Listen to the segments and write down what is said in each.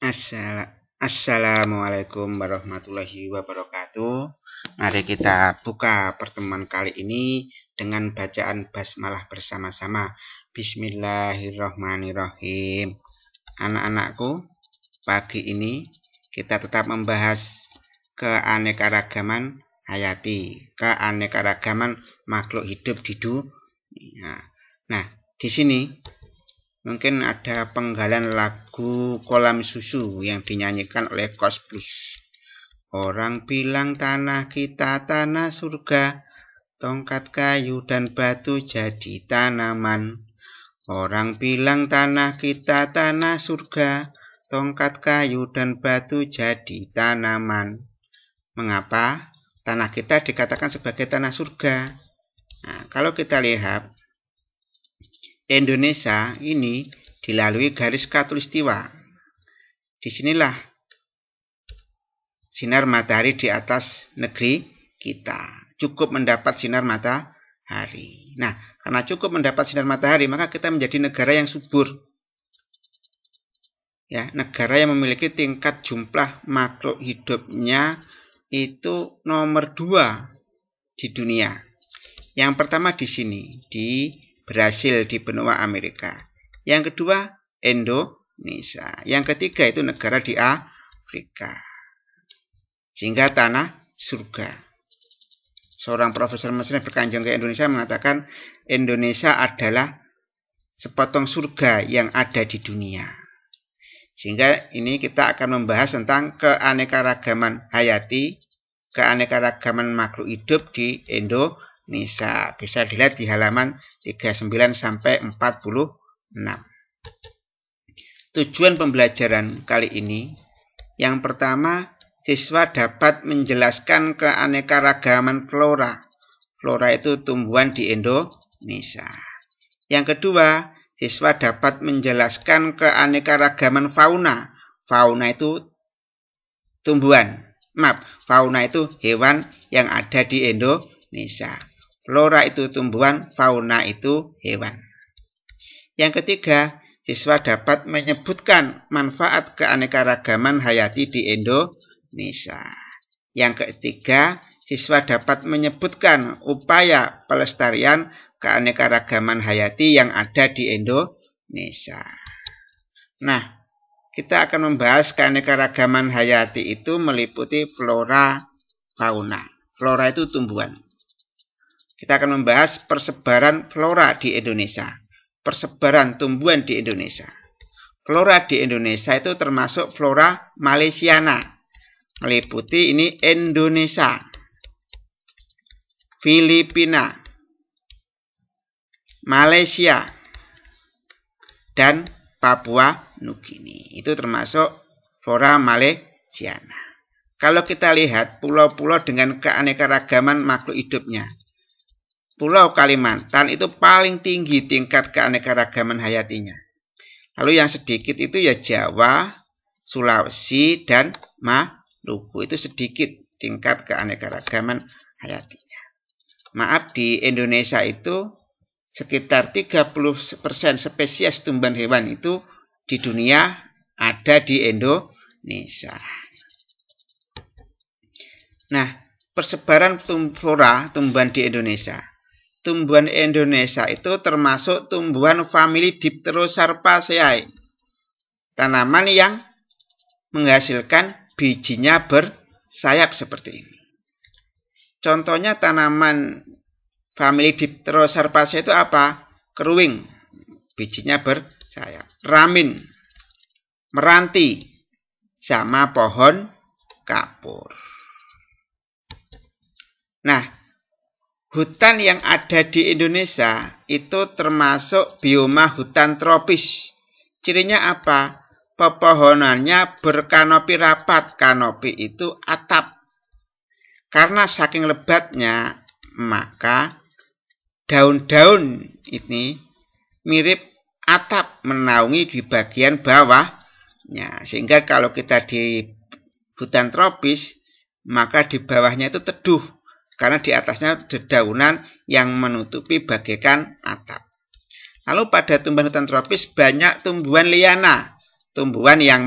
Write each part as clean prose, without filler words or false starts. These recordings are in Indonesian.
Assalamualaikum warahmatullahi wabarakatuh. Mari kita buka pertemuan kali ini dengan bacaan basmalah bersama-sama. Bismillahirrahmanirrahim. Anak-anakku, pagi ini kita tetap membahas keanekaragaman hayati, keanekaragaman makhluk hidup di dunia. Nah, di sini mungkin ada penggalan lagu Kolam Susu yang dinyanyikan oleh Kos Plus. Orang bilang tanah kita tanah surga, tongkat kayu dan batu jadi tanaman. Orang bilang tanah kita tanah surga, tongkat kayu dan batu jadi tanaman. Mengapa tanah kita dikatakan sebagai tanah surga? Nah, kalau kita lihat Indonesia ini dilalui garis khatulistiwa. Disinilah sinar matahari di atas negeri kita. Cukup mendapat sinar matahari. Nah, karena cukup mendapat sinar matahari, maka kita menjadi negara yang subur. Ya, negara yang memiliki tingkat jumlah makhluk hidupnya itu nomor 2 di dunia. Yang pertama di sini, di Brasil, di benua Amerika. Yang kedua, Indonesia. Yang ketiga itu negara di Afrika. Sehingga tanah surga. Seorang profesor Mesir berkunjung ke Indonesia mengatakan Indonesia adalah sepotong surga yang ada di dunia. Sehingga ini kita akan membahas tentang keanekaragaman hayati, keanekaragaman makhluk hidup di Indonesia. Bisa dilihat di halaman 39 sampai 46. Tujuan pembelajaran kali ini, yang pertama, siswa dapat menjelaskan keanekaragaman flora. Flora itu tumbuhan di Indonesia. Yang kedua, siswa dapat menjelaskan keanekaragaman fauna. Fauna itu tumbuhan. Fauna itu hewan yang ada di Indonesia. Flora itu tumbuhan, fauna itu hewan. Yang ketiga, siswa dapat menyebutkan manfaat keanekaragaman hayati di Indonesia. Yang ketiga, siswa dapat menyebutkan upaya pelestarian keanekaragaman hayati yang ada di Indonesia. Nah, kita akan membahas keanekaragaman hayati itu meliputi flora, fauna. Flora itu tumbuhan. Kita akan membahas persebaran flora di Indonesia. Persebaran tumbuhan di Indonesia. Flora di Indonesia itu termasuk flora Malaysiana. Meliputi ini Indonesia, Filipina, Malaysia, dan Papua Nugini. Itu termasuk flora Malaysiana. Kalau kita lihat pulau-pulau dengan keanekaragaman makhluk hidupnya. Pulau Kalimantan itu paling tinggi tingkat keanekaragaman hayatinya. Lalu yang sedikit itu ya Jawa, Sulawesi, dan Maluku. Itu sedikit tingkat keanekaragaman hayatinya. Maaf, di Indonesia itu sekitar 30% spesies tumbuhan hewan itu di dunia ada di Indonesia. Nah, persebaran flora tumbuhan di Indonesia. Tumbuhan Indonesia itu termasuk tumbuhan famili Dipterocarpaceae. Tanaman yang menghasilkan bijinya bersayap seperti ini. Contohnya tanaman famili Dipterocarpaceae itu apa? Keruing, bijinya bersayap. Ramin, meranti, sama pohon kapur. Nah, hutan yang ada di Indonesia itu termasuk bioma hutan tropis. Cirinya apa? Pepohonannya berkanopi rapat. Kanopi itu atap. Karena saking lebatnya, maka daun-daun ini mirip atap menaungi di bagian bawahnya. Sehingga kalau kita di hutan tropis, maka di bawahnya itu teduh. Karena di atasnya dedaunan yang menutupi bagaikan atap. Lalu pada tumbuhan hutan tropis banyak tumbuhan liana. Tumbuhan yang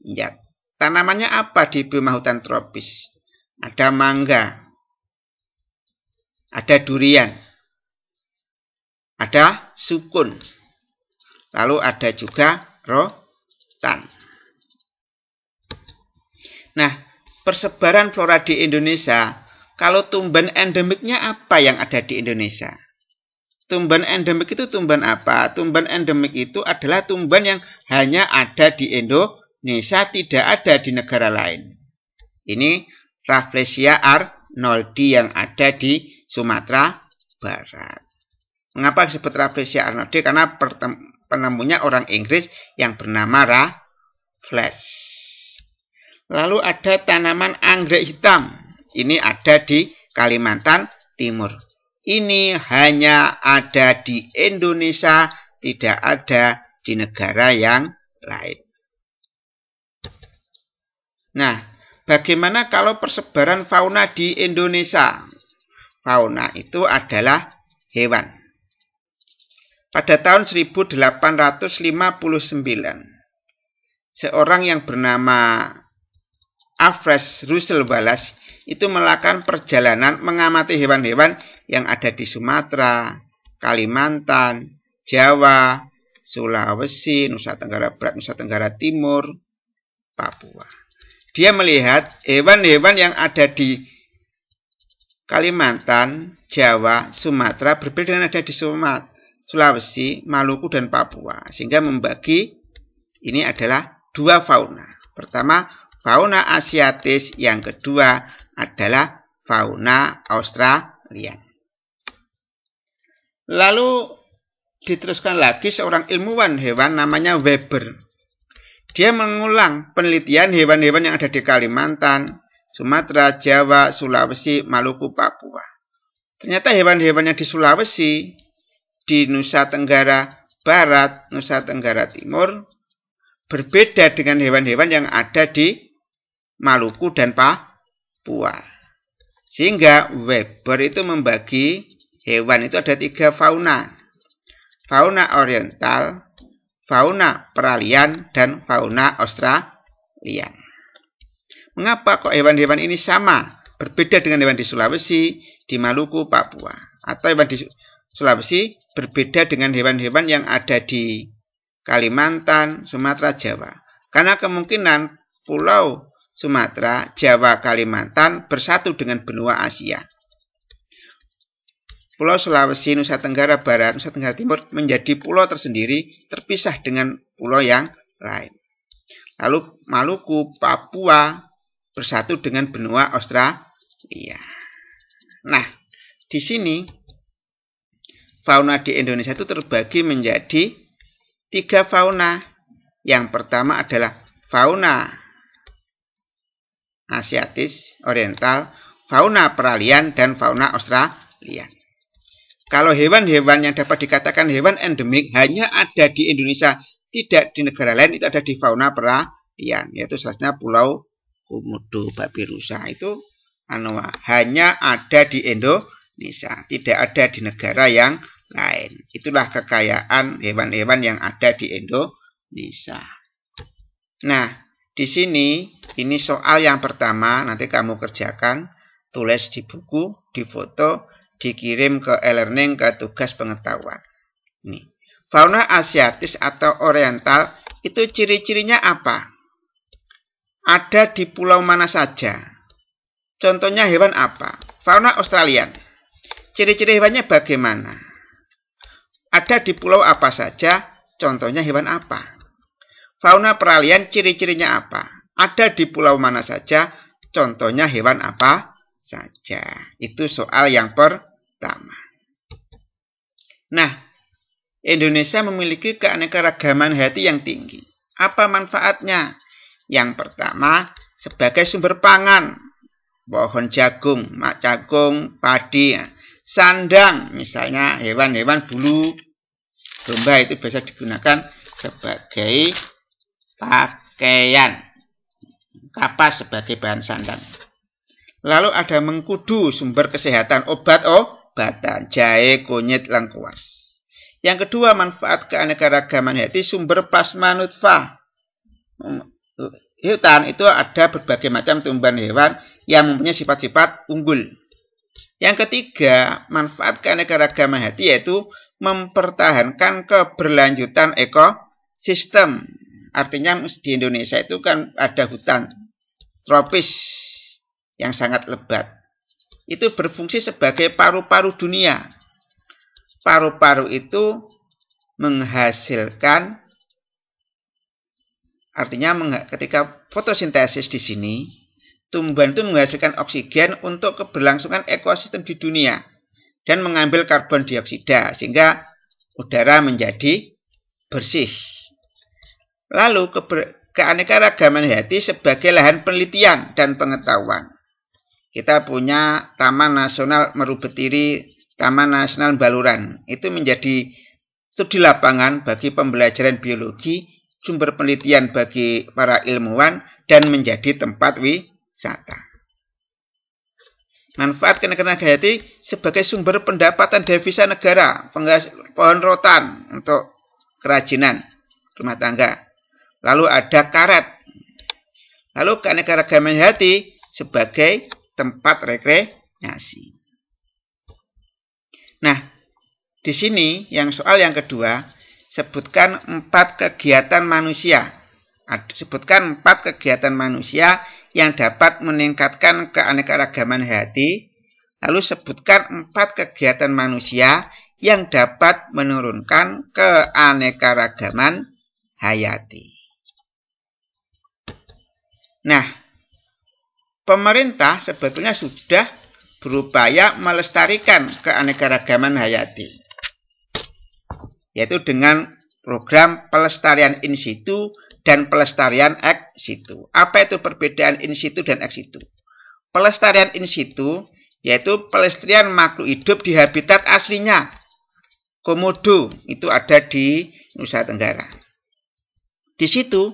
Ya. Tanamannya apa di bima hutan tropis? Ada mangga, ada durian, ada sukun, lalu ada juga rotan. Nah, persebaran flora di Indonesia, kalau tumbuhan endemiknya apa yang ada di Indonesia? Tumbuhan endemik itu tumbuhan apa? Tumbuhan endemik itu adalah tumbuhan yang hanya ada di Indonesia, tidak ada di negara lain. Ini Rafflesia arnoldi yang ada di Sumatera Barat. Mengapa disebut Rafflesia arnoldi? Karena penemunya orang Inggris yang bernama Raffles. Lalu ada tanaman anggrek hitam. Ini ada di Kalimantan Timur. Ini hanya ada di Indonesia, tidak ada di negara yang lain. Nah, bagaimana kalau persebaran fauna di Indonesia? Fauna itu adalah hewan. Pada tahun 1859, seorang yang bernama Alfred Russel Wallace itu melakukan perjalanan mengamati hewan-hewan yang ada di Sumatera, Kalimantan, Jawa, Sulawesi, Nusa Tenggara Barat, Nusa Tenggara Timur, Papua. Dia melihat hewan-hewan yang ada di Kalimantan, Jawa, Sumatera berbeda dengan ada di Sulawesi, Maluku, dan Papua. Sehingga membagi ini adalah dua fauna. Pertama, fauna asiatis. Yang kedua adalah fauna Australia. Lalu diteruskan lagi seorang ilmuwan hewan namanya Weber. Dia mengulang penelitian hewan-hewan yang ada di Kalimantan, Sumatera, Jawa, Sulawesi, Maluku, Papua. Ternyata hewan-hewan yang di Sulawesi, di Nusa Tenggara Barat, Nusa Tenggara Timur, berbeda dengan hewan-hewan yang ada di Maluku dan Papua. Sehingga Weber itu membagi hewan itu ada tiga fauna. Fauna oriental, fauna peralihan, dan fauna Australia. Mengapa kok hewan-hewan ini sama? Berbeda dengan hewan di Sulawesi, di Maluku, Papua. Atau hewan di Sulawesi berbeda dengan hewan-hewan yang ada di Kalimantan, Sumatera, Jawa. Karena kemungkinan pulau Sumatera, Jawa, Kalimantan bersatu dengan benua Asia. Pulau Sulawesi, Nusa Tenggara Barat, Nusa Tenggara Timur menjadi pulau tersendiri, terpisah dengan pulau yang lain. Lalu Maluku, Papua bersatu dengan benua Australia. Nah, di sini fauna di Indonesia itu terbagi menjadi tiga fauna. Yang pertama adalah fauna asiatis, oriental, fauna peralihan, dan fauna Australia. Kalau hewan-hewan yang dapat dikatakan hewan endemik hanya ada di Indonesia, tidak di negara lain, itu ada di fauna peralihan, yaitu salah satunya Pulau Komodo, babi rusa itu hanya ada di Indonesia, tidak ada di negara yang lain. Itulah kekayaan hewan-hewan yang ada di Indonesia. Nah, di sini ini soal yang pertama, nanti kamu kerjakan, tulis di buku, difoto, dikirim ke e-learning ke tugas pengetahuan. Ini fauna asiatis atau oriental itu ciri-cirinya apa? Ada di pulau mana saja? Contohnya hewan apa? Fauna Australian. Ciri-ciri hewannya bagaimana? Ada di pulau apa saja? Contohnya hewan apa? Fauna peralihan ciri-cirinya apa? Ada di pulau mana saja? Contohnya hewan apa saja. Itu soal yang pertama. Nah, Indonesia memiliki keanekaragaman hayati yang tinggi. Apa manfaatnya? Yang pertama, sebagai sumber pangan. Pohon jagung, mak jagung, padi, sandang, misalnya hewan-hewan bulu domba itu bisa digunakan sebagai pakaian. Kapas sebagai bahan sandang. Lalu ada mengkudu, sumber kesehatan, obat-obatan, jahe, kunyit, lengkuas. Yang kedua, manfaat keanekaragaman hayati, sumber plasma nutfah. hutan itu ada berbagai macam tumbuhan hewan yang mempunyai sifat-sifat unggul. Yang ketiga, manfaat keanekaragaman hayati yaitu mempertahankan keberlanjutan ekosistem. Artinya di Indonesia itu kan ada hutan tropis yang sangat lebat. Itu berfungsi sebagai paru-paru dunia. Paru-paru itu menghasilkan, artinya ketika fotosintesis di sini, tumbuhan itu menghasilkan oksigen untuk keberlangsungan ekosistem di dunia dan mengambil karbon dioksida sehingga udara menjadi bersih. Lalu keanekaragaman hayati sebagai lahan penelitian dan pengetahuan. Kita punya Taman Nasional Meru Betiri, Taman Nasional Baluran. Itu menjadi studi lapangan bagi pembelajaran biologi, sumber penelitian bagi para ilmuwan, dan menjadi tempat wisata. Manfaat keanekaragaman hayati sebagai sumber pendapatan devisa negara, pohon rotan untuk kerajinan rumah tangga. Lalu ada karet. Lalu keanekaragaman hayati sebagai tempat rekreasi. Nah, di sini yang soal yang kedua, sebutkan 4 kegiatan manusia. Sebutkan 4 kegiatan manusia yang dapat meningkatkan keanekaragaman hayati. Lalu sebutkan 4 kegiatan manusia yang dapat menurunkan keanekaragaman hayati. Nah, pemerintah sebetulnya sudah berupaya melestarikan keanekaragaman hayati, yaitu dengan program pelestarian in situ dan pelestarian ex situ. Apa itu perbedaan in situ dan ex situ? Pelestarian in situ yaitu pelestarian makhluk hidup di habitat aslinya. Komodo itu ada di Nusa Tenggara. Di situ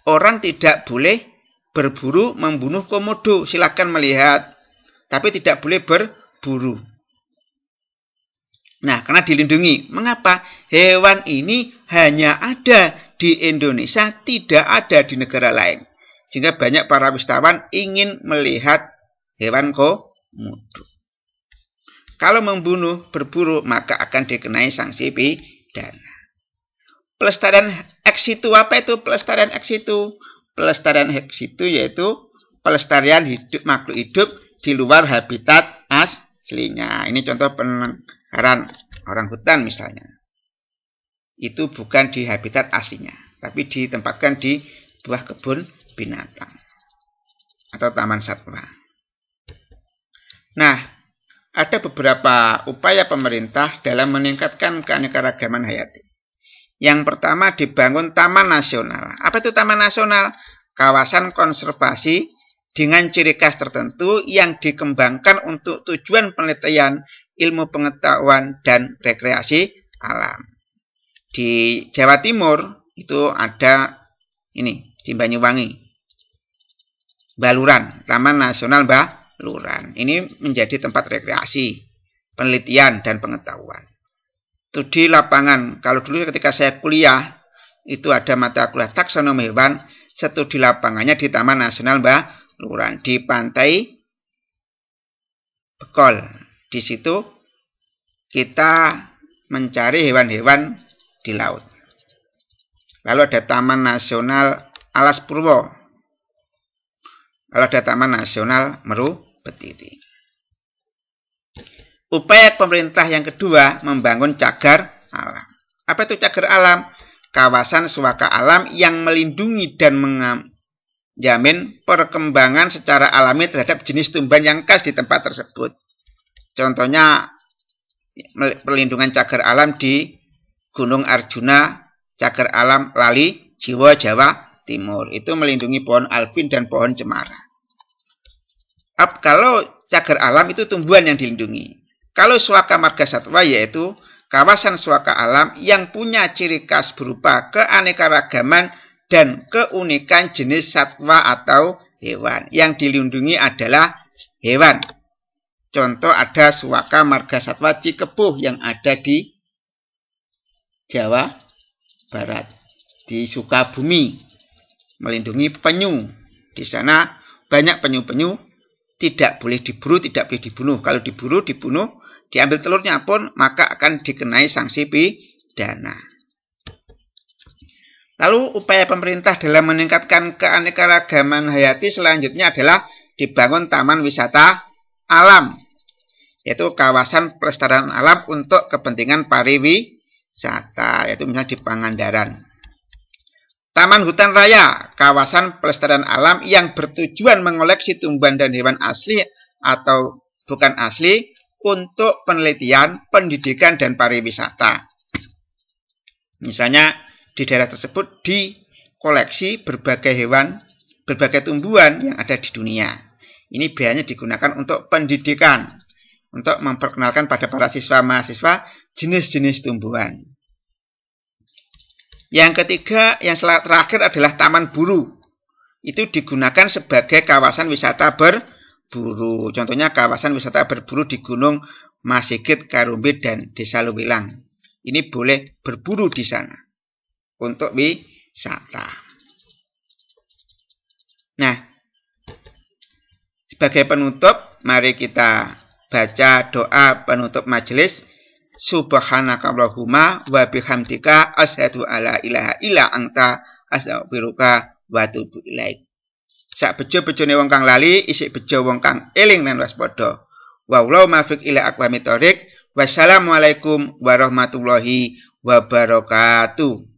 orang tidak boleh berburu membunuh komodo. Silakan melihat, tapi tidak boleh berburu. Nah, karena dilindungi. Mengapa? Hewan ini hanya ada di Indonesia, tidak ada di negara lain. Sehingga banyak para wisatawan ingin melihat hewan komodo. Kalau membunuh, berburu, maka akan dikenai sanksi pidana. Pelestarian ex situ, apa itu pelestarian ex situ? Pelestarian ex situ yaitu pelestarian makhluk hidup di luar habitat aslinya. Ini contoh penangkaran orang hutan misalnya. Itu bukan di habitat aslinya, tapi ditempatkan di buah kebun binatang atau taman satwa. Nah, ada beberapa upaya pemerintah dalam meningkatkan keanekaragaman hayati. Yang pertama, dibangun taman nasional. Apa itu taman nasional? Kawasan konservasi dengan ciri khas tertentu yang dikembangkan untuk tujuan penelitian, ilmu pengetahuan, dan rekreasi alam. Di Jawa Timur itu ada ini, di Banyuwangi, Baluran, Taman Nasional Baluran. Ini menjadi tempat rekreasi, penelitian, dan pengetahuan. Studi lapangan. Kalau dulu ketika saya kuliah, itu ada mata kuliah taksonomi hewan, studi lapangannya di Taman Nasional Baluran, di Pantai Bekol. Di situ kita mencari hewan-hewan di laut. Lalu ada Taman Nasional Alas Purwo. Lalu ada Taman Nasional Meru Betiri. Upaya pemerintah yang kedua, membangun cagar alam. Apa itu cagar alam? Kawasan suaka alam yang melindungi dan menjamin perkembangan secara alami terhadap jenis tumbuhan yang khas di tempat tersebut. Contohnya, perlindungan cagar alam di Gunung Arjuna, cagar alam Lali, Jiwo, Jawa Timur. Itu melindungi pohon alpin dan pohon cemara. Kalau cagar alam itu tumbuhan yang dilindungi. Kalau suaka marga satwa yaitu kawasan suaka alam yang punya ciri khas berupa keanekaragaman dan keunikan jenis satwa atau hewan. Yang dilindungi adalah hewan. Contoh ada suaka marga satwa Cikepuh yang ada di Jawa Barat, di Sukabumi. melindungi penyu. Di sana banyak penyu-penyu, tidak boleh diburu, tidak boleh dibunuh. Kalau diburu, dibunuh, diambil telurnya pun, maka akan dikenai sanksi pidana. Lalu upaya pemerintah dalam meningkatkan keanekaragaman hayati selanjutnya adalah dibangun taman wisata alam, yaitu kawasan pelestarian alam untuk kepentingan pariwisata, yaitu misalnya di Pangandaran. Taman hutan raya, kawasan pelestarian alam yang bertujuan mengoleksi tumbuhan dan hewan asli atau bukan asli untuk penelitian, pendidikan, dan pariwisata. Misalnya di daerah tersebut dikoleksi berbagai hewan, berbagai tumbuhan yang ada di dunia. Ini biasanya digunakan untuk pendidikan, untuk memperkenalkan pada para siswa-mahasiswa jenis-jenis tumbuhan. Yang ketiga, yang terakhir adalah taman buru. Itu digunakan sebagai kawasan wisata berburu. Contohnya kawasan wisata berburu di Gunung Masigit, Karumbit, dan Desa Luwilang. Ini boleh berburu di sana untuk wisata. Nah, sebagai penutup, mari kita baca doa penutup majelis. Subhanakallahumma wa bihamdika asyhadu alla ilaha illa anta astaghfiruka wa atubu ilaik. Sak bejo-bejone wong kang lali, isik bejo wong kang eling lan waspada. Wallahu muwaffiq ila aqwamit thoriq. Wassalamualaikum warahmatullahi wabarakatuh.